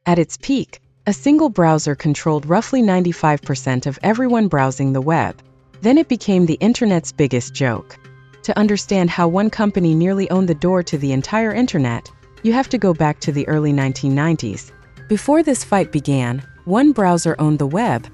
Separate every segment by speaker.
Speaker 1: At its peak, a single browser controlled roughly 95% of everyone browsing the web. Then it became the internet's biggest joke. To understand how one company nearly owned the door to the entire internet, you have to go back to the early 1990s. Before this fight began, one browser owned the web,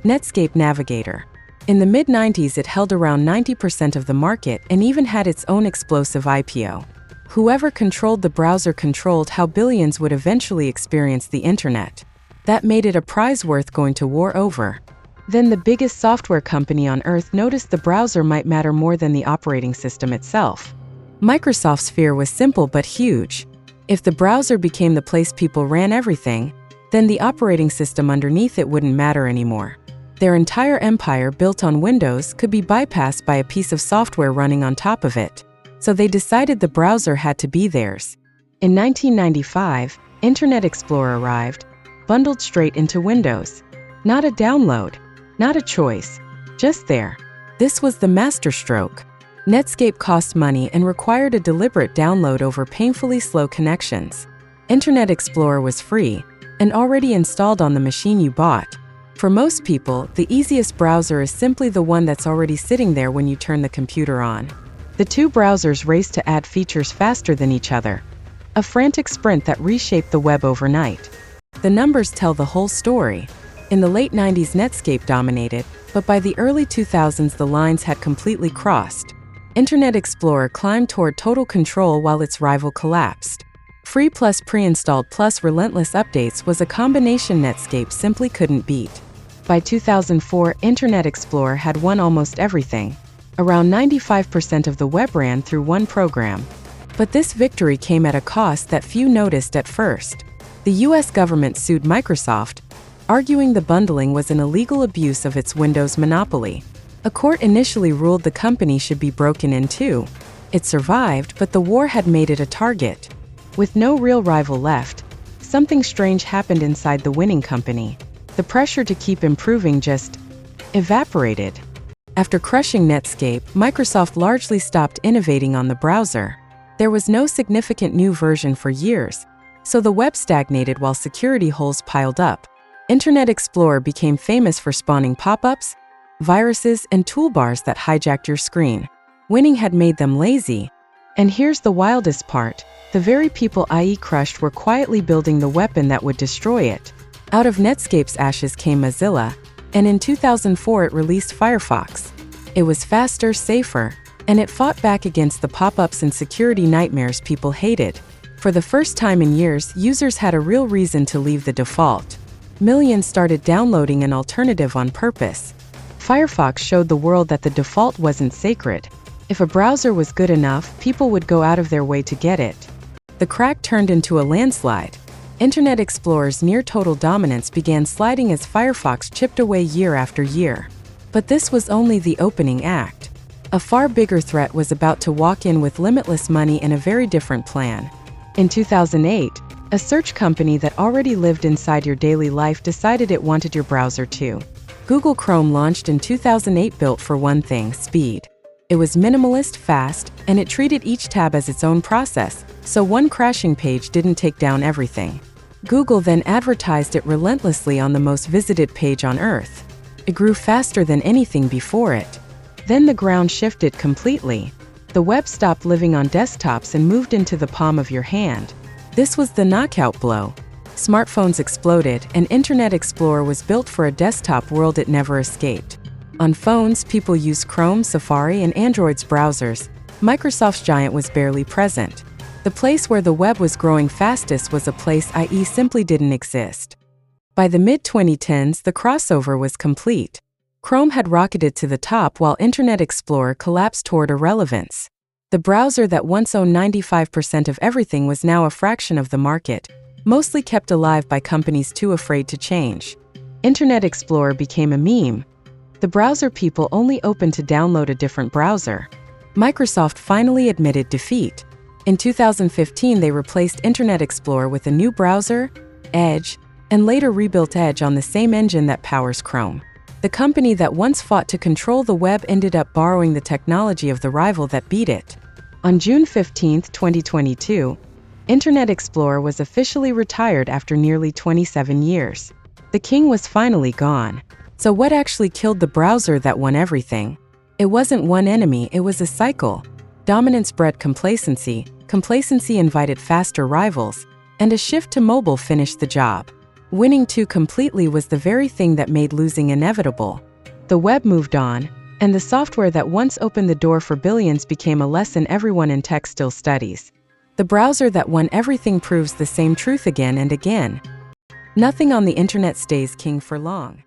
Speaker 1: Netscape Navigator. In the mid-90s, it held around 90% of the market and even had its own explosive IPO. Whoever controlled the browser controlled how billions would eventually experience the internet. That made it a prize worth going to war over. Then the biggest software company on Earth noticed the browser might matter more than the operating system itself. Microsoft's fear was simple but huge. If the browser became the place people ran everything, then the operating system underneath it wouldn't matter anymore. Their entire empire built on Windows could be bypassed by a piece of software running on top of it. So they decided the browser had to be theirs. In 1995, Internet Explorer arrived, bundled straight into Windows. Not a download, not a choice, just there. This was the masterstroke. Netscape cost money and required a deliberate download over painfully slow connections. Internet Explorer was free and already installed on the machine you bought. For most people, the easiest browser is simply the one that's already sitting there when you turn the computer on. The two browsers raced to add features faster than each other. A frantic sprint that reshaped the web overnight. The numbers tell the whole story. In the late 90s, Netscape dominated, but by the early 2000s the lines had completely crossed. Internet Explorer climbed toward total control while its rival collapsed. Free plus pre-installed plus relentless updates was a combination Netscape simply couldn't beat. By 2004, Internet Explorer had won almost everything. Around 95% of the web ran through one program. But this victory came at a cost that few noticed at first. The US government sued Microsoft, arguing the bundling was an illegal abuse of its Windows monopoly. A court initially ruled the company should be broken in two. It survived, but the war had made it a target. With no real rival left, something strange happened inside the winning company. The pressure to keep improving just evaporated. After crushing Netscape, Microsoft largely stopped innovating on the browser. There was no significant new version for years, so the web stagnated while security holes piled up. Internet Explorer became famous for spawning pop-ups, viruses, and toolbars that hijacked your screen. Winning had made them lazy. And here's the wildest part. The very people IE crushed were quietly building the weapon that would destroy it. Out of Netscape's ashes came Mozilla, and in 2004 it released Firefox. It was faster, safer, and it fought back against the pop-ups and security nightmares people hated. For the first time in years, users had a real reason to leave the default. Millions started downloading an alternative on purpose. Firefox showed the world that the default wasn't sacred. If a browser was good enough, people would go out of their way to get it. The crack turned into a landslide. Internet Explorer's near-total dominance began sliding as Firefox chipped away year after year. But this was only the opening act. A far bigger threat was about to walk in with limitless money and a very different plan. In 2008, a search company that already lived inside your daily life decided it wanted your browser too. Google Chrome launched in 2008, built for one thing: speed. It was minimalist, fast, and it treated each tab as its own process, so one crashing page didn't take down everything. Google then advertised it relentlessly on the most visited page on Earth. It grew faster than anything before it. Then the ground shifted completely. The web stopped living on desktops and moved into the palm of your hand. This was the knockout blow. Smartphones exploded, and Internet Explorer was built for a desktop world it never escaped. On phones, people used Chrome, Safari, and Android's browsers. Microsoft's giant was barely present. The place where the web was growing fastest was a place IE simply didn't exist. By the mid-2010s, the crossover was complete. Chrome had rocketed to the top while Internet Explorer collapsed toward irrelevance. The browser that once owned 95% of everything was now a fraction of the market, mostly kept alive by companies too afraid to change. Internet Explorer became a meme. The browser people only opened to download a different browser. Microsoft finally admitted defeat. In 2015, they replaced Internet Explorer with a new browser, Edge, and later rebuilt Edge on the same engine that powers Chrome. The company that once fought to control the web ended up borrowing the technology of the rival that beat it. On June 15, 2022, Internet Explorer was officially retired after nearly 27 years. The king was finally gone. So what actually killed the browser that won everything? It wasn't one enemy, it was a cycle. Dominance bred complacency, complacency invited faster rivals, and a shift to mobile finished the job. Winning too completely was the very thing that made losing inevitable. The web moved on, and the software that once opened the door for billions became a lesson everyone in tech still studies. The browser that won everything proves the same truth again and again. Nothing on the internet stays king for long.